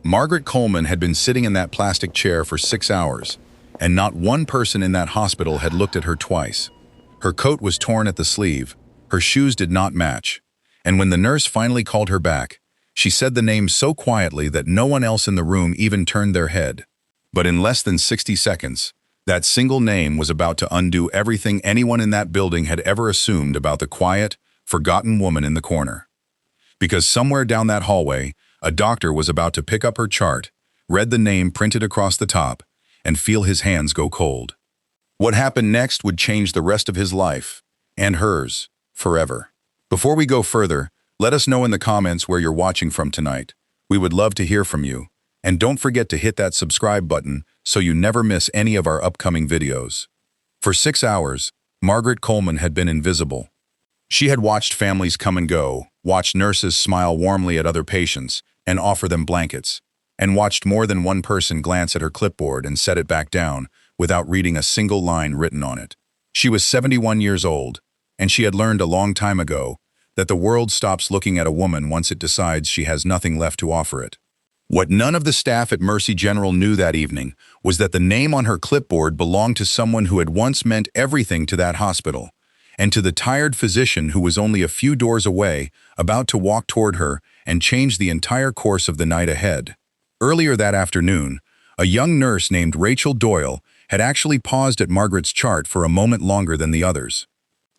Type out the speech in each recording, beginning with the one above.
Margaret Coleman had been sitting in that plastic chair for 6 hours, and not one person in that hospital had looked at her twice. Her coat was torn at the sleeve, her shoes did not match, and when the nurse finally called her back, she said the name so quietly that no one else in the room even turned their head. But in less than 60 seconds, that single name was about to undo everything anyone in that building had ever assumed about the quiet, forgotten woman in the corner. Because somewhere down that hallway, a doctor was about to pick up her chart, read the name printed across the top, and feel his hands go cold. What happened next would change the rest of his life, and hers, forever. Before we go further, let us know in the comments where you're watching from tonight. We would love to hear from you. And don't forget to hit that subscribe button so you never miss any of our upcoming videos. For 6 hours, Margaret Coleman had been invisible. She had watched families come and go, watched nurses smile warmly at other patients and offer them blankets, and watched more than one person glance at her clipboard and set it back down without reading a single line written on it. She was 71 years old, and she had learned a long time ago that the world stops looking at a woman once it decides she has nothing left to offer it. What none of the staff at Mercy General knew that evening was that the name on her clipboard belonged to someone who had once meant everything to that hospital, and to the tired physician who was only a few doors away, about to walk toward her and change the entire course of the night ahead. Earlier that afternoon, a young nurse named Rachel Doyle had actually paused at Margaret's chart for a moment longer than the others.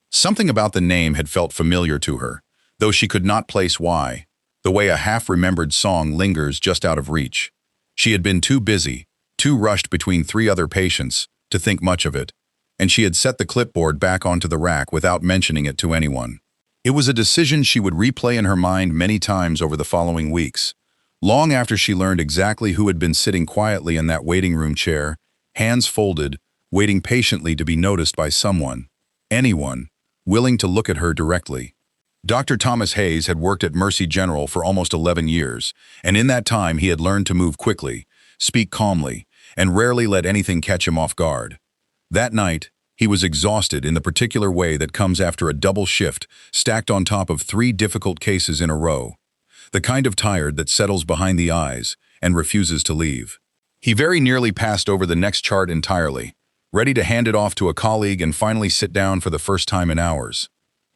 Something about the name had felt familiar to her, though she could not place why. The way a half-remembered song lingers just out of reach. She had been too busy, too rushed between 3 other patients, to think much of it, and she had set the clipboard back onto the rack without mentioning it to anyone. It was a decision she would replay in her mind many times over the following weeks, long after she learned exactly who had been sitting quietly in that waiting room chair, hands folded, waiting patiently to be noticed by someone, anyone, willing to look at her directly. Dr. Thomas Hayes had worked at Mercy General for almost 11 years, and in that time he had learned to move quickly, speak calmly, and rarely let anything catch him off guard. That night, he was exhausted in the particular way that comes after a double shift stacked on top of 3 difficult cases in a row, the kind of tired that settles behind the eyes and refuses to leave. He very nearly passed over the next chart entirely, ready to hand it off to a colleague and finally sit down for the first time in hours.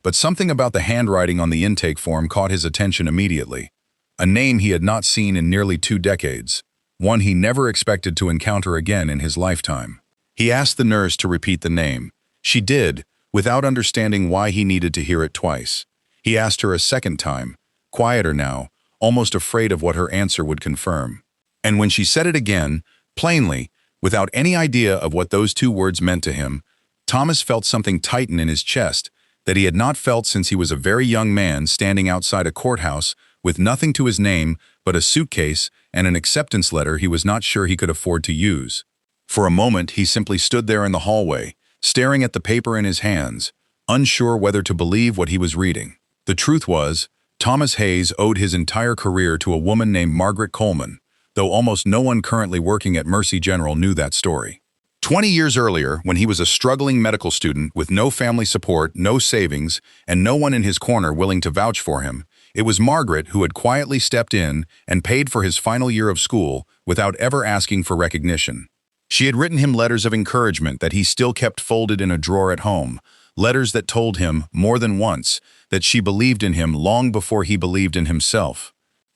But something about the handwriting on the intake form caught his attention immediately. A name he had not seen in nearly 2 decades, one he never expected to encounter again in his lifetime. He asked the nurse to repeat the name. She did, without understanding why he needed to hear it twice. He asked her a second time, quieter now, almost afraid of what her answer would confirm. And when she said it again, plainly, without any idea of what those 2 words meant to him, Thomas felt something tighten in his chest that he had not felt since he was a very young man standing outside a courthouse with nothing to his name but a suitcase and an acceptance letter he was not sure he could afford to use. For a moment, he simply stood there in the hallway, staring at the paper in his hands, unsure whether to believe what he was reading. The truth was, Thomas Hayes owed his entire career to a woman named Margaret Coleman, though almost no one currently working at Mercy General knew that story. 20 years earlier, when he was a struggling medical student with no family support, no savings, and no one in his corner willing to vouch for him, it was Margaret who had quietly stepped in and paid for his final year of school without ever asking for recognition. She had written him letters of encouragement that he still kept folded in a drawer at home, letters that told him, more than once, that she believed in him long before he believed in himself.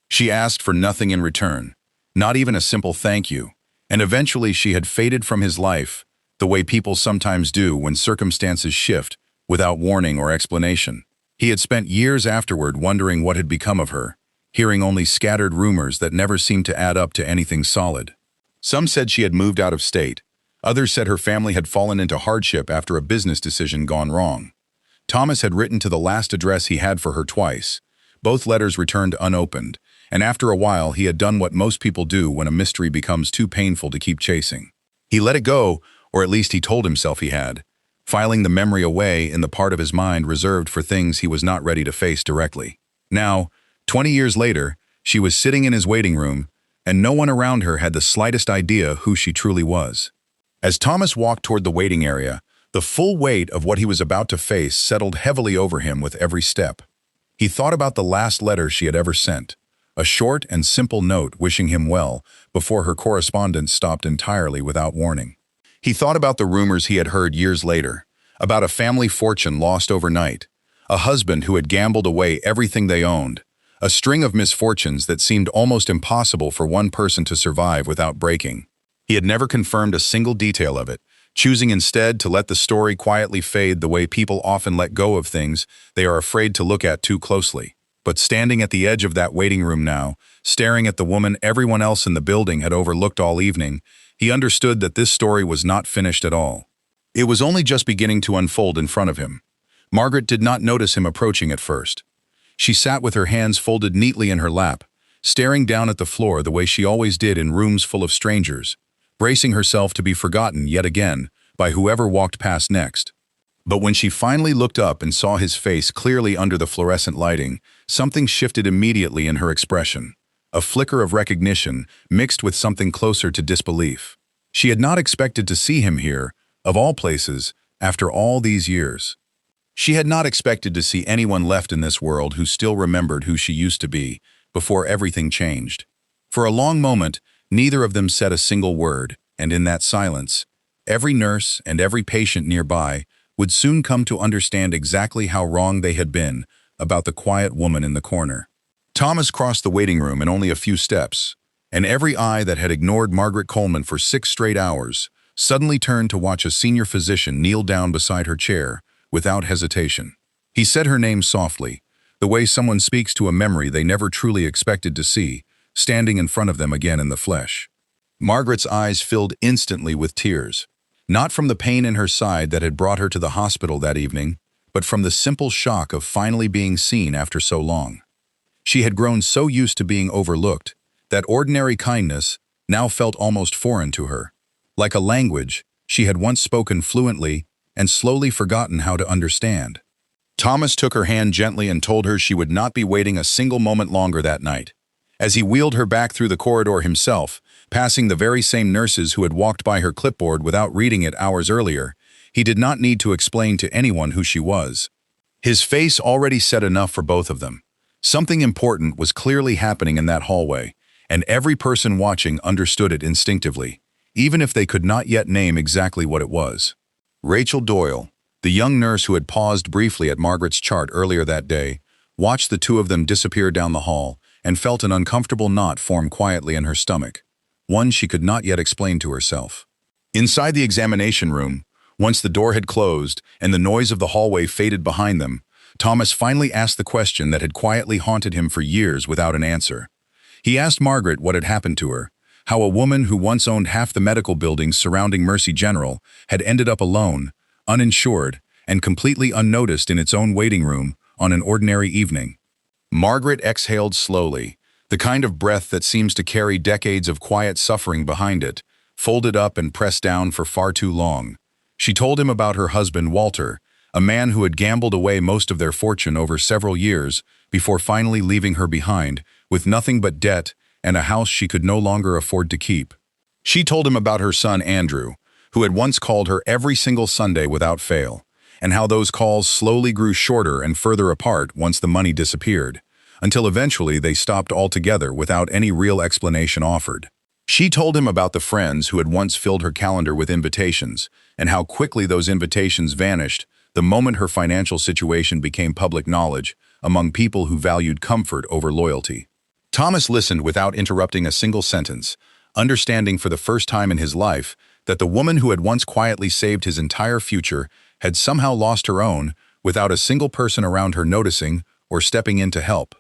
She asked for nothing in return, not even a simple thank you. And eventually she had faded from his life, the way people sometimes do when circumstances shift, without warning or explanation. He had spent years afterward wondering what had become of her, hearing only scattered rumors that never seemed to add up to anything solid. Some said she had moved out of state. Others said her family had fallen into hardship after a business decision gone wrong. Thomas had written to the last address he had for her twice. Both letters returned unopened, and after a while he had done what most people do when a mystery becomes too painful to keep chasing. He let it go, or at least he told himself he had, filing the memory away in the part of his mind reserved for things he was not ready to face directly. Now, 20 years later, she was sitting in his waiting room, and no one around her had the slightest idea who she truly was. As Thomas walked toward the waiting area, the full weight of what he was about to face settled heavily over him with every step. He thought about the last letter she had ever sent, a short and simple note wishing him well before her correspondence stopped entirely without warning. He thought about the rumors he had heard years later, about a family fortune lost overnight, a husband who had gambled away everything they owned, a string of misfortunes that seemed almost impossible for one person to survive without breaking. He had never confirmed a single detail of it, choosing instead to let the story quietly fade the way people often let go of things they are afraid to look at too closely. But standing at the edge of that waiting room now, staring at the woman everyone else in the building had overlooked all evening, he understood that this story was not finished at all. It was only just beginning to unfold in front of him. Margaret did not notice him approaching at first. She sat with her hands folded neatly in her lap, staring down at the floor the way she always did in rooms full of strangers, bracing herself to be forgotten yet again by whoever walked past next. But when she finally looked up and saw his face clearly under the fluorescent lighting, something shifted immediately in her expression. A flicker of recognition mixed with something closer to disbelief. She had not expected to see him here, of all places, after all these years. She had not expected to see anyone left in this world who still remembered who she used to be, before everything changed. For a long moment, neither of them said a single word, and in that silence, every nurse and every patient nearby would soon come to understand exactly how wrong they had been about the quiet woman in the corner. Thomas crossed the waiting room in only a few steps, and every eye that had ignored Margaret Coleman for 6 straight hours suddenly turned to watch a senior physician kneel down beside her chair without hesitation. He said her name softly, the way someone speaks to a memory they never truly expected to see, standing in front of them again in the flesh. Margaret's eyes filled instantly with tears, not from the pain in her side that had brought her to the hospital that evening, but from the simple shock of finally being seen after so long. She had grown so used to being overlooked that ordinary kindness now felt almost foreign to her. Like a language, she had once spoken fluently and slowly forgotten how to understand. Thomas took her hand gently and told her she would not be waiting a single moment longer that night. As he wheeled her back through the corridor himself, passing the very same nurses who had walked by her clipboard without reading it hours earlier, he did not need to explain to anyone who she was. His face already said enough for both of them. Something important was clearly happening in that hallway, and every person watching understood it instinctively, even if they could not yet name exactly what it was. Rachel Doyle, the young nurse who had paused briefly at Margaret's chart earlier that day, watched the two of them disappear down the hall and felt an uncomfortable knot form quietly in her stomach, one she could not yet explain to herself. Inside the examination room, once the door had closed and the noise of the hallway faded behind them, Thomas finally asked the question that had quietly haunted him for years without an answer. He asked Margaret what had happened to her, how a woman who once owned half the medical buildings surrounding Mercy General had ended up alone, uninsured, and completely unnoticed in its own waiting room on an ordinary evening. Margaret exhaled slowly, the kind of breath that seems to carry decades of quiet suffering behind it, folded up and pressed down for far too long. She told him about her husband, Walter, a man who had gambled away most of their fortune over several years before finally leaving her behind, with nothing but debt and a house she could no longer afford to keep. She told him about her son, Andrew, who had once called her every single Sunday without fail, and how those calls slowly grew shorter and further apart once the money disappeared, until eventually they stopped altogether without any real explanation offered. She told him about the friends who had once filled her calendar with invitations, and how quickly those invitations vanished the moment her financial situation became public knowledge among people who valued comfort over loyalty. Thomas listened without interrupting a single sentence, understanding for the first time in his life that the woman who had once quietly saved his entire future had somehow lost her own without a single person around her noticing or stepping in to help.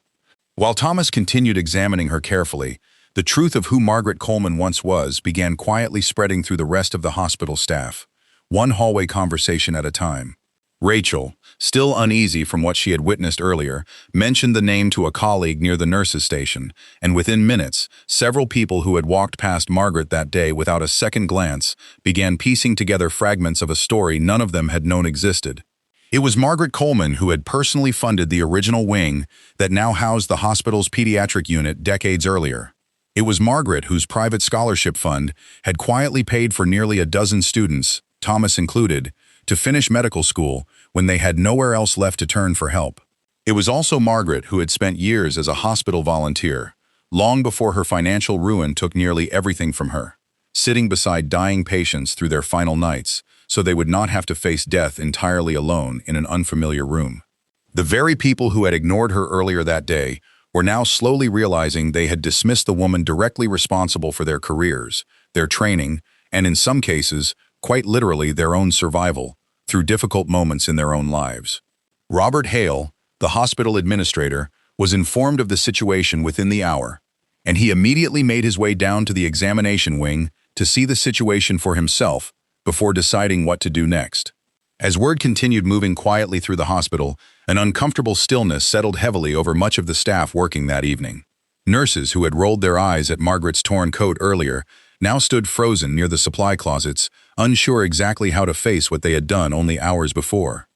While Thomas continued examining her carefully, the truth of who Margaret Coleman once was began quietly spreading through the rest of the hospital staff, one hallway conversation at a time. Rachel, still uneasy from what she had witnessed earlier, mentioned the name to a colleague near the nurses' station, and within minutes, several people who had walked past Margaret that day without a second glance began piecing together fragments of a story none of them had known existed. It was Margaret Coleman who had personally funded the original wing that now housed the hospital's pediatric unit decades earlier. It was Margaret whose private scholarship fund had quietly paid for nearly a dozen students, Thomas included, to finish medical school when they had nowhere else left to turn for help. It was also Margaret who had spent years as a hospital volunteer, long before her financial ruin took nearly everything from her, sitting beside dying patients through their final nights so they would not have to face death entirely alone in an unfamiliar room. The very people who had ignored her earlier that day were now slowly realizing they had dismissed the woman directly responsible for their careers, their training, and in some cases, quite literally their own survival, through difficult moments in their own lives. Robert Hale, the hospital administrator, was informed of the situation within the hour, and he immediately made his way down to the examination wing to see the situation for himself before deciding what to do next. As word continued moving quietly through the hospital, an uncomfortable stillness settled heavily over much of the staff working that evening. Nurses who had rolled their eyes at Margaret's torn coat earlier now stood frozen near the supply closets, unsure exactly how to face what they had done only hours before.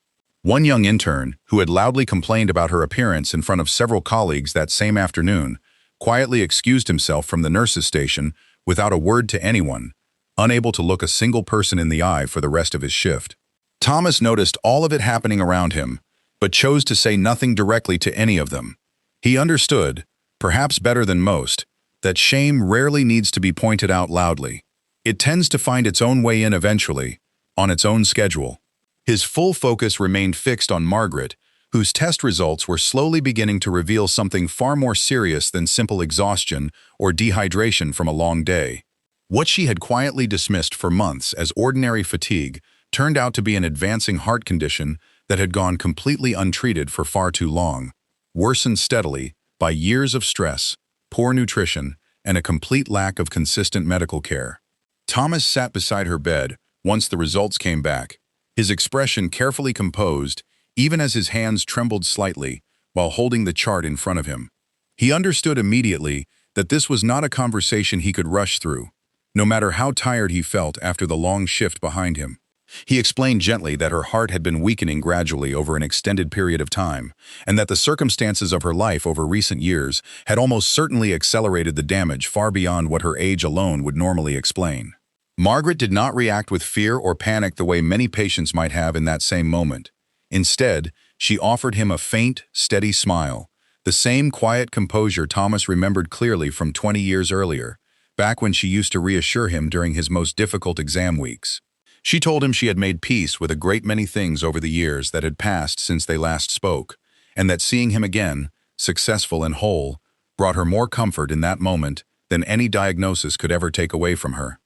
One young intern, who had loudly complained about her appearance in front of several colleagues that same afternoon, quietly excused himself from the nurses' station without a word to anyone, unable to look a single person in the eye for the rest of his shift. Thomas noticed all of it happening around him, but chose to say nothing directly to any of them. He understood, perhaps better than most, that shame rarely needs to be pointed out loudly. It tends to find its own way in eventually, on its own schedule. His full focus remained fixed on Margaret, whose test results were slowly beginning to reveal something far more serious than simple exhaustion or dehydration from a long day. What she had quietly dismissed for months as ordinary fatigue turned out to be an advancing heart condition that had gone completely untreated for far too long, worsened steadily by years of stress, poor nutrition, and a complete lack of consistent medical care. Thomas sat beside her bed once the results came back, his expression carefully composed, even as his hands trembled slightly while holding the chart in front of him. He understood immediately that this was not a conversation he could rush through, no matter how tired he felt after the long shift behind him. He explained gently that her heart had been weakening gradually over an extended period of time, and that the circumstances of her life over recent years had almost certainly accelerated the damage far beyond what her age alone would normally explain. Margaret did not react with fear or panic the way many patients might have in that same moment. Instead, she offered him a faint, steady smile, the same quiet composure Thomas remembered clearly from 20 years earlier, back when she used to reassure him during his most difficult exam weeks. She told him she had made peace with a great many things over the years that had passed since they last spoke, and that seeing him again, successful and whole, brought her more comfort in that moment than any diagnosis could ever take away from her.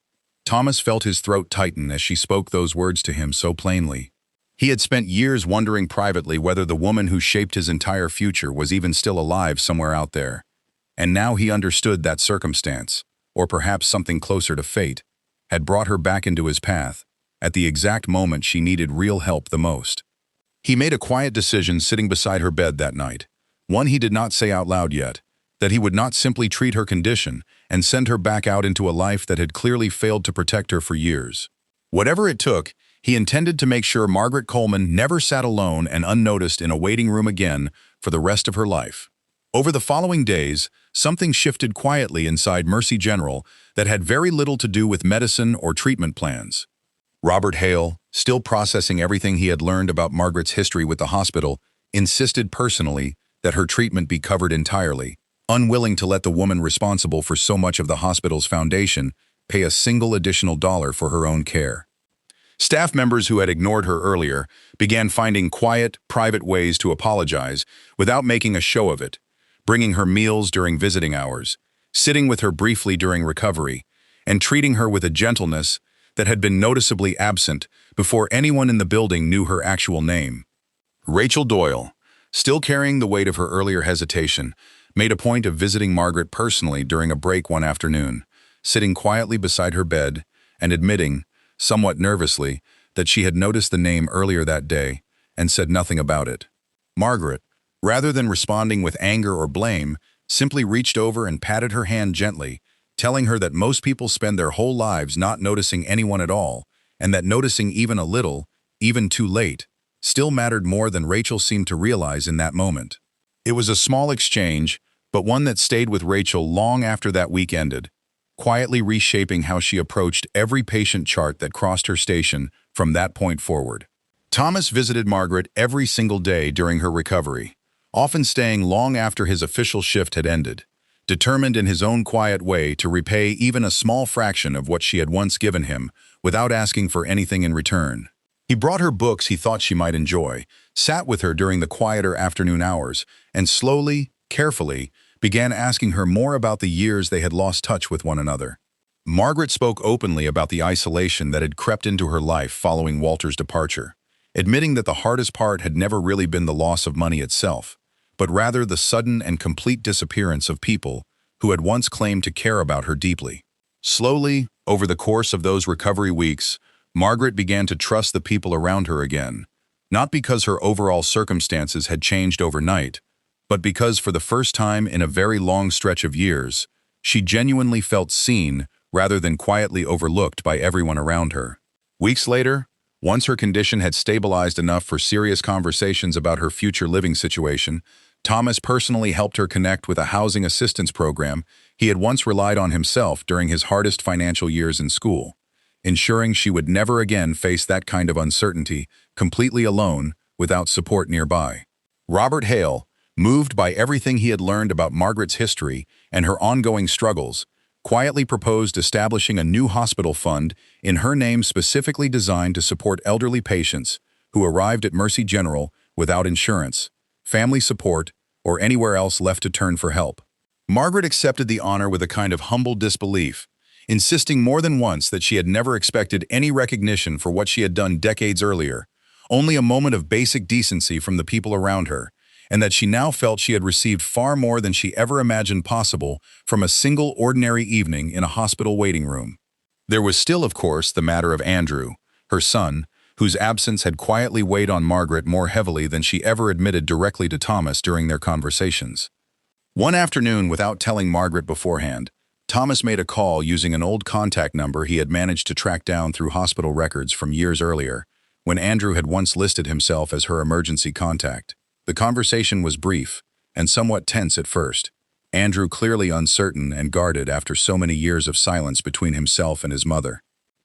Thomas felt his throat tighten as she spoke those words to him so plainly. He had spent years wondering privately whether the woman who shaped his entire future was even still alive somewhere out there. And now he understood that circumstance, or perhaps something closer to fate, had brought her back into his path, at the exact moment she needed real help the most. He made a quiet decision sitting beside her bed that night, one he did not say out loud yet, that he would not simply treat her condition and send her back out into a life that had clearly failed to protect her for years. Whatever it took, he intended to make sure Margaret Coleman never sat alone and unnoticed in a waiting room again for the rest of her life. Over the following days, something shifted quietly inside Mercy General that had very little to do with medicine or treatment plans. Robert Hale, still processing everything he had learned about Margaret's history with the hospital, insisted personally that her treatment be covered entirely, unwilling to let the woman responsible for so much of the hospital's foundation pay a single additional dollar for her own care. Staff members who had ignored her earlier began finding quiet, private ways to apologize without making a show of it, bringing her meals during visiting hours, sitting with her briefly during recovery, and treating her with a gentleness that had been noticeably absent before anyone in the building knew her actual name. Rachel Doyle, still carrying the weight of her earlier hesitation, made a point of visiting Margaret personally during a break one afternoon, sitting quietly beside her bed and admitting, somewhat nervously, that she had noticed the name earlier that day and said nothing about it. Margaret, rather than responding with anger or blame, simply reached over and patted her hand gently, telling her that most people spend their whole lives not noticing anyone at all, and that noticing even a little, even too late, still mattered more than Rachel seemed to realize in that moment. It was a small exchange, but one that stayed with Rachel long after that week ended, quietly reshaping how she approached every patient chart that crossed her station from that point forward. Thomas visited Margaret every single day during her recovery, often staying long after his official shift had ended, determined in his own quiet way to repay even a small fraction of what she had once given him without asking for anything in return. He brought her books he thought she might enjoy, sat with her during the quieter afternoon hours, and slowly, carefully, began asking her more about the years they had lost touch with one another. Margaret spoke openly about the isolation that had crept into her life following Walter's departure, admitting that the hardest part had never really been the loss of money itself, but rather the sudden and complete disappearance of people who had once claimed to care about her deeply. Slowly, over the course of those recovery weeks, Margaret began to trust the people around her again, not because her overall circumstances had changed overnight, but because for the first time in a very long stretch of years, she genuinely felt seen rather than quietly overlooked by everyone around her. Weeks later, once her condition had stabilized enough for serious conversations about her future living situation, Thomas personally helped her connect with a housing assistance program he had once relied on himself during his hardest financial years in school, ensuring she would never again face that kind of uncertainty, completely alone, without support nearby. Robert Hale, moved by everything he had learned about Margaret's history and her ongoing struggles, quietly proposed establishing a new hospital fund in her name specifically designed to support elderly patients who arrived at Mercy General without insurance, family support, or anywhere else left to turn for help. Margaret accepted the honor with a kind of humble disbelief, insisting more than once that she had never expected any recognition for what she had done decades earlier, only a moment of basic decency from the people around her, and that she now felt she had received far more than she ever imagined possible from a single ordinary evening in a hospital waiting room. There was still, of course, the matter of Andrew, her son, whose absence had quietly weighed on Margaret more heavily than she ever admitted directly to Thomas during their conversations. One afternoon, without telling Margaret beforehand, Thomas made a call using an old contact number he had managed to track down through hospital records from years earlier, when Andrew had once listed himself as her emergency contact. The conversation was brief and somewhat tense at first, Andrew clearly uncertain and guarded after so many years of silence between himself and his mother.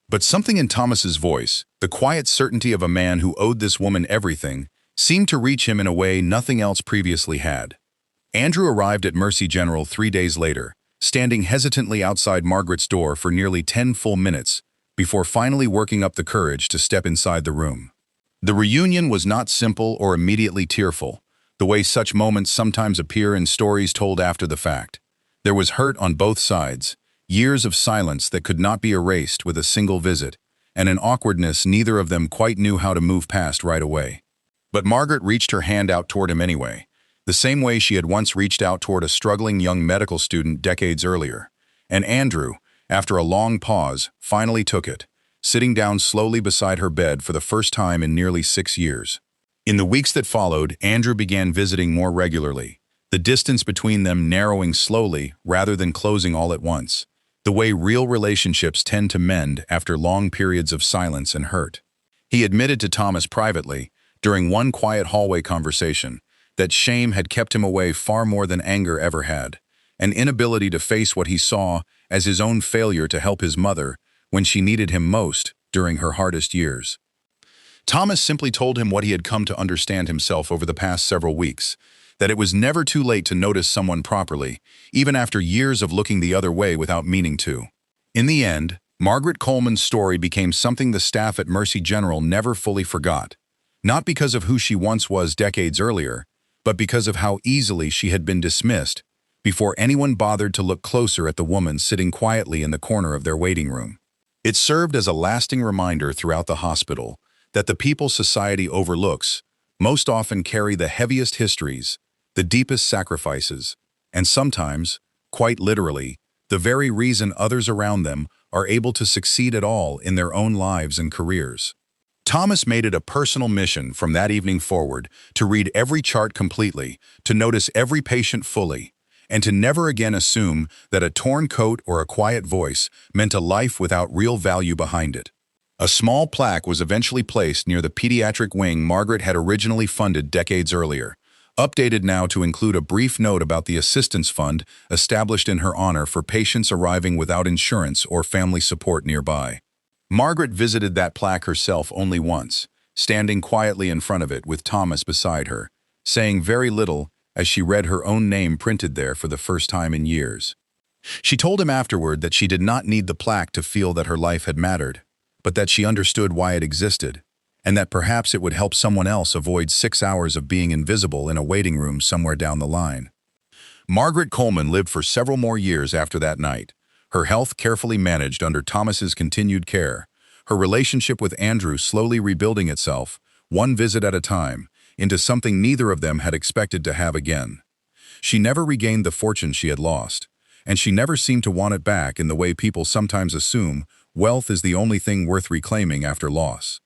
But something in Thomas's voice, the quiet certainty of a man who owed this woman everything, seemed to reach him in a way nothing else previously had. Andrew arrived at Mercy General 3 days later, standing hesitantly outside Margaret's door for nearly 10 full minutes before finally working up the courage to step inside the room. The reunion was not simple or immediately tearful, the way such moments sometimes appear in stories told after the fact. There was hurt on both sides, years of silence that could not be erased with a single visit, and an awkwardness neither of them quite knew how to move past right away. But Margaret reached her hand out toward him anyway, the same way she had once reached out toward a struggling young medical student decades earlier. And Andrew, after a long pause, finally took it, sitting down slowly beside her bed for the first time in nearly 6 years. In the weeks that followed, Andrew began visiting more regularly, the distance between them narrowing slowly rather than closing all at once, the way real relationships tend to mend after long periods of silence and hurt. He admitted to Thomas privately, during one quiet hallway conversation, that shame had kept him away far more than anger ever had, an inability to face what he saw as his own failure to help his mother when she needed him most during her hardest years. Thomas simply told him what he had come to understand himself over the past several weeks, that it was never too late to notice someone properly, even after years of looking the other way without meaning to. In the end, Margaret Coleman's story became something the staff at Mercy General never fully forgot, not because of who she once was decades earlier, but because of how easily she had been dismissed before anyone bothered to look closer at the woman sitting quietly in the corner of their waiting room. It served as a lasting reminder throughout the hospital that the people society overlooks most often carry the heaviest histories, the deepest sacrifices, and sometimes, quite literally, the very reason others around them are able to succeed at all in their own lives and careers. Thomas made it a personal mission from that evening forward to read every chart completely, to notice every patient fully, and to never again assume that a torn coat or a quiet voice meant a life without real value behind it. A small plaque was eventually placed near the pediatric wing Margaret had originally funded decades earlier, updated now to include a brief note about the assistance fund established in her honor for patients arriving without insurance or family support nearby. Margaret visited that plaque herself only once, standing quietly in front of it with Thomas beside her, saying very little as she read her own name printed there for the first time in years. She told him afterward that she did not need the plaque to feel that her life had mattered, but that she understood why it existed, and that perhaps it would help someone else avoid 6 hours of being invisible in a waiting room somewhere down the line. Margaret Coleman lived for several more years after that night, her health carefully managed under Thomas's continued care, her relationship with Andrew slowly rebuilding itself, one visit at a time, into something neither of them had expected to have again. She never regained the fortune she had lost, and she never seemed to want it back in the way people sometimes assume wealth is the only thing worth reclaiming after loss.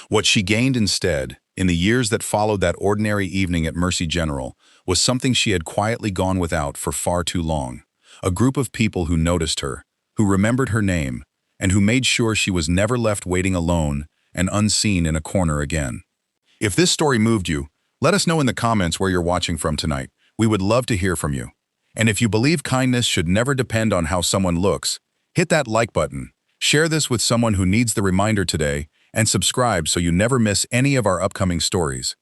What she gained instead, in the years that followed that ordinary evening at Mercy General, was something she had quietly gone without for far too long. A group of people who noticed her, who remembered her name, and who made sure she was never left waiting alone and unseen in a corner again. If this story moved you, let us know in the comments where you're watching from tonight. We would love to hear from you. And if you believe kindness should never depend on how someone looks, hit that like button, share this with someone who needs the reminder today, and subscribe so you never miss any of our upcoming stories.